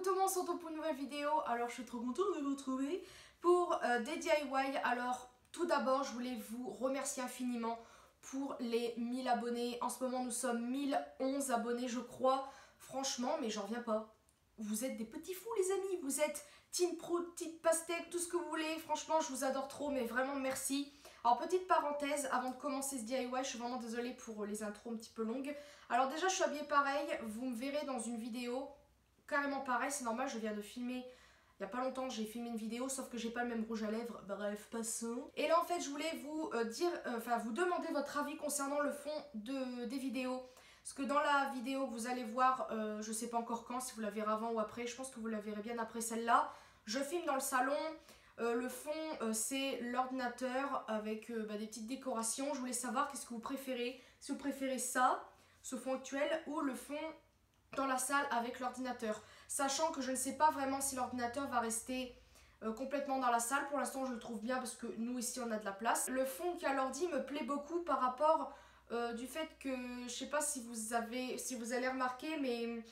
coucou tout le monde, on se retrouve pour une nouvelle vidéo. Alors je suis trop contente de vous retrouver pour des DIY. Alors tout d'abord je voulais vous remercier infiniment pour les 1000 abonnés. En ce moment nous sommes 1011 abonnés je crois. Franchement mais j'en reviens pas. Vous êtes des petits fous les amis. Vous êtes Team Pro, Team Pastèque, tout ce que vous voulez. Franchement je vous adore trop mais vraiment merci. Alors petite parenthèse avant de commencer ce DIY, je suis vraiment désolée pour les intros un petit peu longues. Alors déjà je suis habillée pareil, vous me verrez dans une vidéo carrément pareil, c'est normal, je viens de filmer il n'y a pas longtemps, j'ai filmé une vidéo, sauf que j'ai pas le même rouge à lèvres, bref, passons. Et là en fait je voulais vous vous demander votre avis concernant le fond des vidéos. Parce que dans la vidéo vous allez voir, je sais pas encore quand, si vous la verrez avant ou après, je pense que vous la verrez bien après celle-là. Je filme dans le salon, le fond c'est l'ordinateur avec des petites décorations. Je voulais savoir qu'est-ce que vous préférez, si vous préférez ça, ce fond actuel, ou le fond dans la salle avec l'ordinateur, sachant que je ne sais pas vraiment si l'ordinateur va rester complètement dans la salle. Pour l'instant je le trouve bien parce que nous ici on a de la place. Le fond qui a l'ordi me plaît beaucoup par rapport du fait que, je sais pas si vous allez remarquer, mais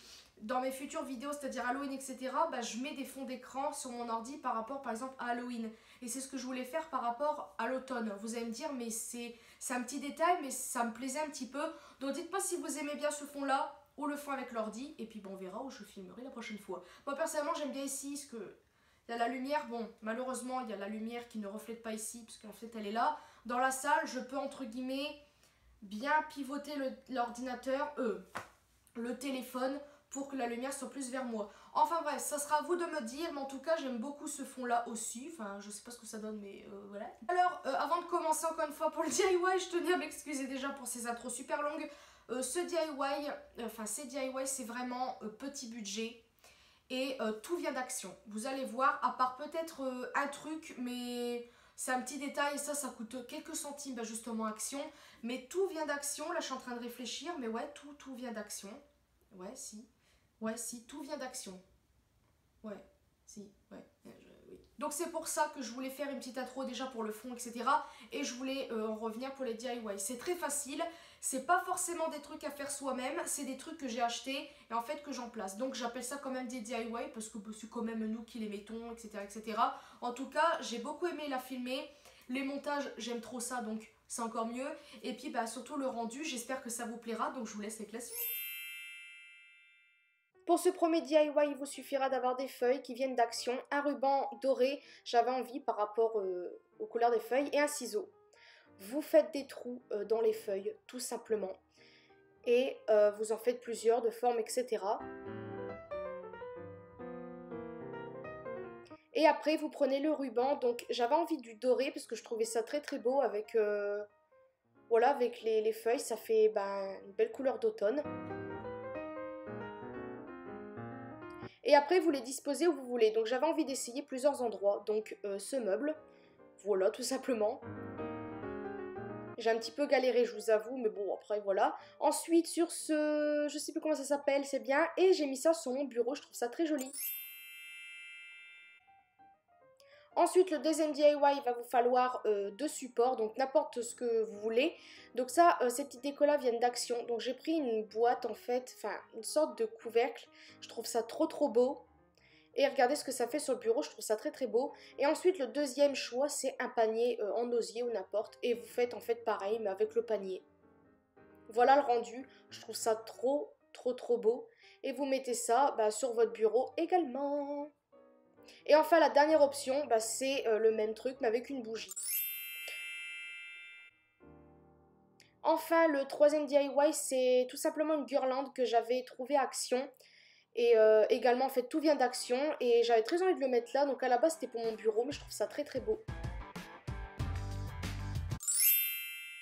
dans mes futures vidéos, c'est-à-dire Halloween, etc., je mets des fonds d'écran sur mon ordi par rapport par exemple à Halloween. Et c'est ce que je voulais faire par rapport à l'automne. Vous allez me dire, mais c'est un petit détail, mais ça me plaisait un petit peu. Donc dites-moi si vous aimez bien ce fond-là ou le fond avec l'ordi, et puis bon, on verra où je filmerai la prochaine fois. Moi personnellement j'aime bien ici, parce que il y a la lumière, bon malheureusement il y a la lumière qui ne reflète pas ici, parce que la fenêtre elle est là. Dans la salle je peux entre guillemets bien pivoter l'ordinateur, le téléphone, pour que la lumière soit plus vers moi. Enfin bref, ça sera à vous de me dire, mais en tout cas j'aime beaucoup ce fond là aussi, enfin je sais pas ce que ça donne mais voilà. Alors avant de commencer encore une fois pour le DIY, je tenais à m'excuser déjà pour ces intros super longues. Ces DIY c'est vraiment petit budget et tout vient d'Action. Vous allez voir, à part peut-être un truc, mais c'est un petit détail et ça coûte quelques centimes justement Action. Mais tout vient d'Action, là je suis en train de réfléchir, mais ouais tout vient d'Action. Ouais si, tout vient d'Action. Ouais, si, ouais, oui. Donc c'est pour ça que je voulais faire une petite intro déjà pour le fond, etc. Et je voulais en revenir pour les DIY. C'est très facile, c'est pas forcément des trucs à faire soi-même, c'est des trucs que j'ai achetés et en fait que j'en place. Donc j'appelle ça quand même des DIY parce que c'est quand même nous qui les mettons, etc. etc. En tout cas, j'ai beaucoup aimé la filmer. Les montages, j'aime trop ça, donc c'est encore mieux. Et puis surtout le rendu, j'espère que ça vous plaira. Donc je vous laisse avec la suite. Pour ce premier DIY, il vous suffira d'avoir des feuilles qui viennent d'Action, un ruban doré, j'avais envie par rapport aux couleurs des feuilles, et un ciseau. Vous faites des trous dans les feuilles, tout simplement, et vous en faites plusieurs de forme, etc. Et après, vous prenez le ruban, donc j'avais envie du doré, parce que je trouvais ça très très beau avec, voilà, avec les feuilles, ça fait une belle couleur d'automne. Et après vous les disposez où vous voulez. Donc j'avais envie d'essayer plusieurs endroits. Donc ce meuble, voilà tout simplement. J'ai un petit peu galéré je vous avoue, mais bon après voilà. Ensuite sur je sais plus comment ça s'appelle, c'est bien. Et j'ai mis ça sur mon bureau, je trouve ça très joli. Ensuite, le deuxième DIY, il va vous falloir deux supports, donc n'importe ce que vous voulez. Donc ça, ces petites décos-là viennent d'Action. Donc j'ai pris une boîte en fait, une sorte de couvercle. Je trouve ça trop trop beau. Et regardez ce que ça fait sur le bureau, je trouve ça très très beau. Et ensuite, le deuxième choix, c'est un panier en osier ou n'importe. Et vous faites en fait pareil, mais avec le panier. Voilà le rendu, je trouve ça trop trop trop beau. Et vous mettez ça sur votre bureau également. Et enfin la dernière option, c'est le même truc mais avec une bougie. Enfin le troisième DIY c'est tout simplement une guirlande que j'avais trouvée à Action. Et également en fait tout vient d'Action et j'avais très envie de le mettre là. Donc à la base c'était pour mon bureau mais je trouve ça très très beau.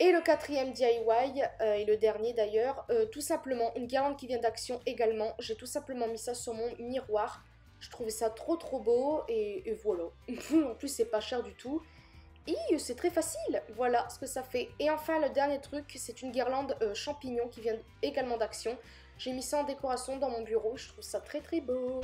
Et le quatrième DIY, et le dernier d'ailleurs, tout simplement une guirlande qui vient d'Action également. J'ai tout simplement mis ça sur mon miroir. Je trouvais ça trop trop beau et voilà. En plus c'est pas cher du tout. Et c'est très facile, voilà ce que ça fait. Et enfin le dernier truc, c'est une guirlande champignon qui vient également d'Action. J'ai mis ça en décoration dans mon bureau, je trouve ça très très beau.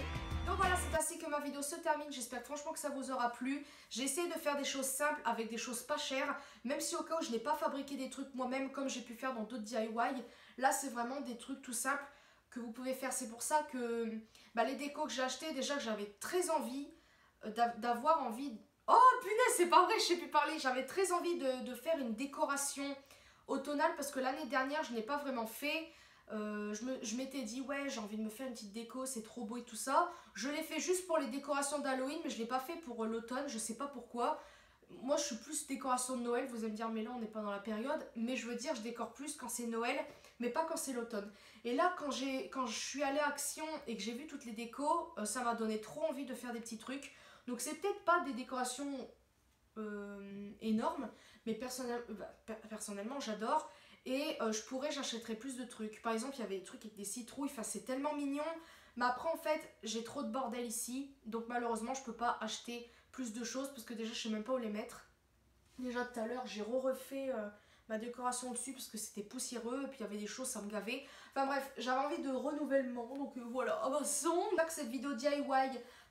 Donc voilà, c'est ainsi que ma vidéo se termine. J'espère franchement que ça vous aura plu. J'ai essayé de faire des choses simples avec des choses pas chères. Même si au cas où je n'ai pas fabriqué des trucs moi-même comme j'ai pu faire dans d'autres DIY. Là c'est vraiment des trucs tout simples. que vous pouvez faire. C'est pour ça que les décos que j'ai achetés, déjà que j'avais très envie d'avoir envie... Oh punaise, c'est pas vrai, je sais plus parler. J'avais très envie de faire une décoration automnale parce que l'année dernière, je n'ai pas vraiment fait. Je m'étais dit, ouais, j'ai envie de me faire une petite déco, c'est trop beau et tout ça. Je l'ai fait juste pour les décorations d'Halloween, mais je ne l'ai pas fait pour l'automne, je sais pas pourquoi. Moi, je suis plus décoration de Noël, vous allez me dire, mais là, on n'est pas dans la période. Mais je veux dire, je décore plus quand c'est Noël, mais pas quand c'est l'automne. Et là, quand je suis allée à Action et que j'ai vu toutes les décos, ça m'a donné trop envie de faire des petits trucs. Donc, c'est peut-être pas des décorations énormes, mais personnellement, j'adore. Et j'achèterais plus de trucs. Par exemple, il y avait des trucs avec des citrouilles, enfin, c'est tellement mignon. Mais après, en fait, j'ai trop de bordel ici. Donc, malheureusement, je peux pas acheter plus de choses parce que déjà, je sais même pas où les mettre. Déjà, tout à l'heure, j'ai refait ma décoration dessus parce que c'était poussiéreux. Et puis, il y avait des choses, ça me gavait. Enfin, bref, j'avais envie de renouvellement. Donc, voilà. Ah bah, j'espère que cette vidéo DIY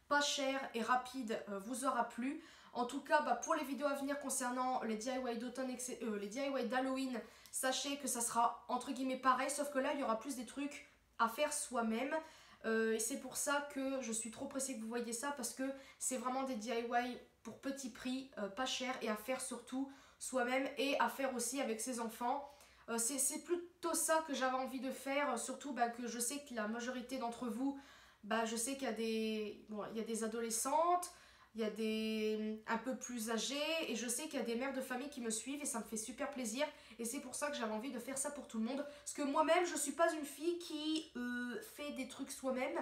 pas chère et rapide vous aura plu. En tout cas, pour les vidéos à venir concernant les DIY d'automne, les DIY d'Halloween, sachez que ça sera entre guillemets pareil, sauf que là, il y aura plus des trucs à faire soi-même. Et c'est pour ça que je suis trop pressée que vous voyez ça, parce que c'est vraiment des DIY pour petit prix, pas cher, et à faire surtout soi-même, et à faire aussi avec ses enfants. C'est plutôt ça que j'avais envie de faire, surtout que je sais que la majorité d'entre vous, je sais qu'il y a il y a des adolescentes, il y a des un peu plus âgés, et je sais qu'il y a des mères de famille qui me suivent et ça me fait super plaisir. Et c'est pour ça que j'avais envie de faire ça pour tout le monde. Parce que moi-même, je suis pas une fille qui fait des trucs soi-même.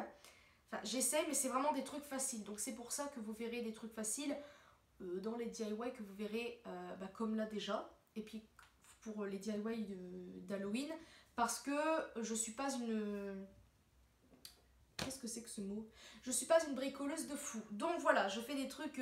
Enfin, j'essaie, mais c'est vraiment des trucs faciles. Donc c'est pour ça que vous verrez des trucs faciles dans les DIY que vous verrez comme là déjà. Et puis pour les DIY d'Halloween. Parce que je suis pas une... Qu'est-ce que c'est que ce mot? Je suis pas une bricoleuse de fou. Donc voilà, je fais des trucs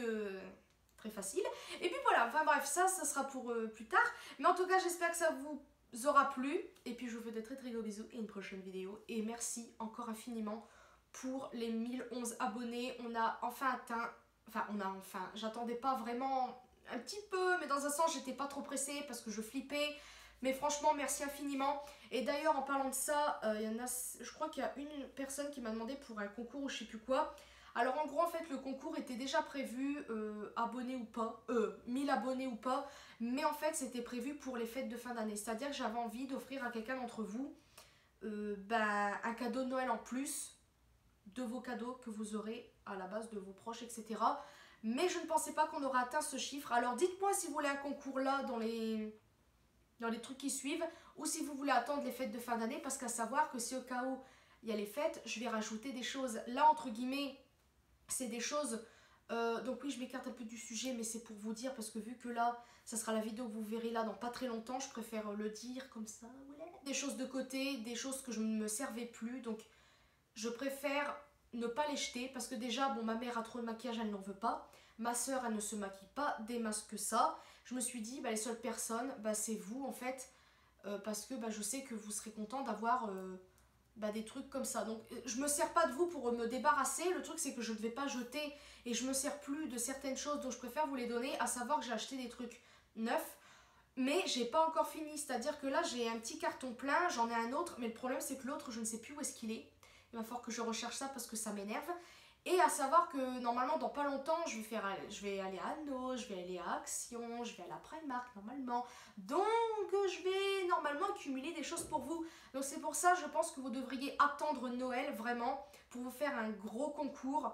très faciles. Et puis voilà, enfin bref, ça sera pour plus tard. Mais en tout cas, j'espère que ça vous aura plu. Et puis je vous fais de très très gros bisous et une prochaine vidéo. Et merci encore infiniment pour les 1011 abonnés. On a enfin atteint... Enfin, j'attendais pas vraiment un petit peu, mais dans un sens, j'étais pas trop pressée parce que je flippais. Mais franchement, merci infiniment. Et d'ailleurs, en parlant de ça, je crois qu'il y a une personne qui m'a demandé pour un concours ou je sais plus quoi. Alors en gros, en fait, le concours était déjà prévu, abonnés ou pas, 1000 abonnés ou pas. Mais en fait, c'était prévu pour les fêtes de fin d'année. C'est-à-dire que j'avais envie d'offrir à quelqu'un d'entre vous un cadeau de Noël en plus de vos cadeaux que vous aurez à la base de vos proches, etc. Mais je ne pensais pas qu'on aurait atteint ce chiffre. Alors dites-moi si vous voulez un concours là dans les trucs qui suivent, ou si vous voulez attendre les fêtes de fin d'année, parce qu'à savoir que si au cas où il y a les fêtes, je vais rajouter des choses. Là, entre guillemets, c'est des choses... donc oui, je m'écarte un peu du sujet, mais c'est pour vous dire, parce que vu que là, ça sera la vidéo que vous verrez là dans pas très longtemps, je préfère le dire comme ça. Voilà. Des choses de côté, des choses que je ne me servais plus, donc je préfère ne pas les jeter, parce que déjà, bon, ma mère a trop de maquillage, elle n'en veut pas. Ma soeur, elle ne se maquille pas des masques que ça. Je me suis dit, les seules personnes, c'est vous en fait, parce que je sais que vous serez content d'avoir des trucs comme ça. Donc je me sers pas de vous pour me débarrasser. Le truc c'est que je ne vais pas jeter et je me sers plus de certaines choses, donc je préfère vous les donner, à savoir que j'ai acheté des trucs neufs. Mais j'ai pas encore fini, c'est-à-dire que là j'ai un petit carton plein, j'en ai un autre, mais le problème c'est que l'autre je ne sais plus où est-ce qu'il est. Il va falloir que je recherche ça parce que ça m'énerve. Et à savoir que normalement dans pas longtemps je vais aller à Anno, je vais aller à Action, je vais à la Primark normalement. Donc je vais normalement accumuler des choses pour vous. Donc c'est pour ça je pense que vous devriez attendre Noël vraiment pour vous faire un gros concours.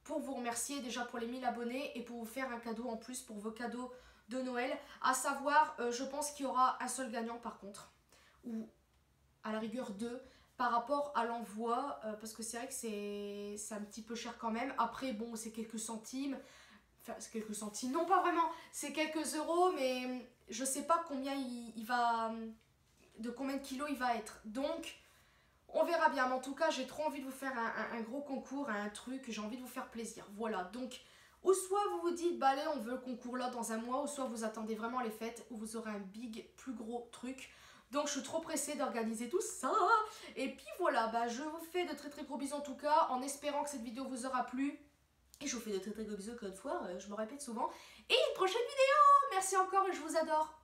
Pour vous remercier déjà pour les 1000 abonnés et pour vous faire un cadeau en plus pour vos cadeaux de Noël. À savoir je pense qu'il y aura un seul gagnant par contre. Ou à la rigueur deux. Par rapport à l'envoi, parce que c'est vrai que c'est un petit peu cher quand même. Après, bon, c'est quelques centimes. Enfin, c'est quelques centimes. Non, pas vraiment. C'est quelques euros, mais je sais pas combien il va... De combien de kilos il va être. Donc, on verra bien. Mais en tout cas, j'ai trop envie de vous faire un gros concours, un truc. J'ai envie de vous faire plaisir. Voilà, donc... Ou soit vous vous dites, allez, on veut le concours là dans un mois. Ou soit vous attendez vraiment les fêtes où vous aurez un plus gros truc. Donc je suis trop pressée d'organiser tout ça. Et puis voilà, je vous fais de très très gros bisous en tout cas, en espérant que cette vidéo vous aura plu. Et je vous fais de très très gros bisous encore une fois, je me répète souvent. Et une prochaine vidéo. Merci encore et je vous adore.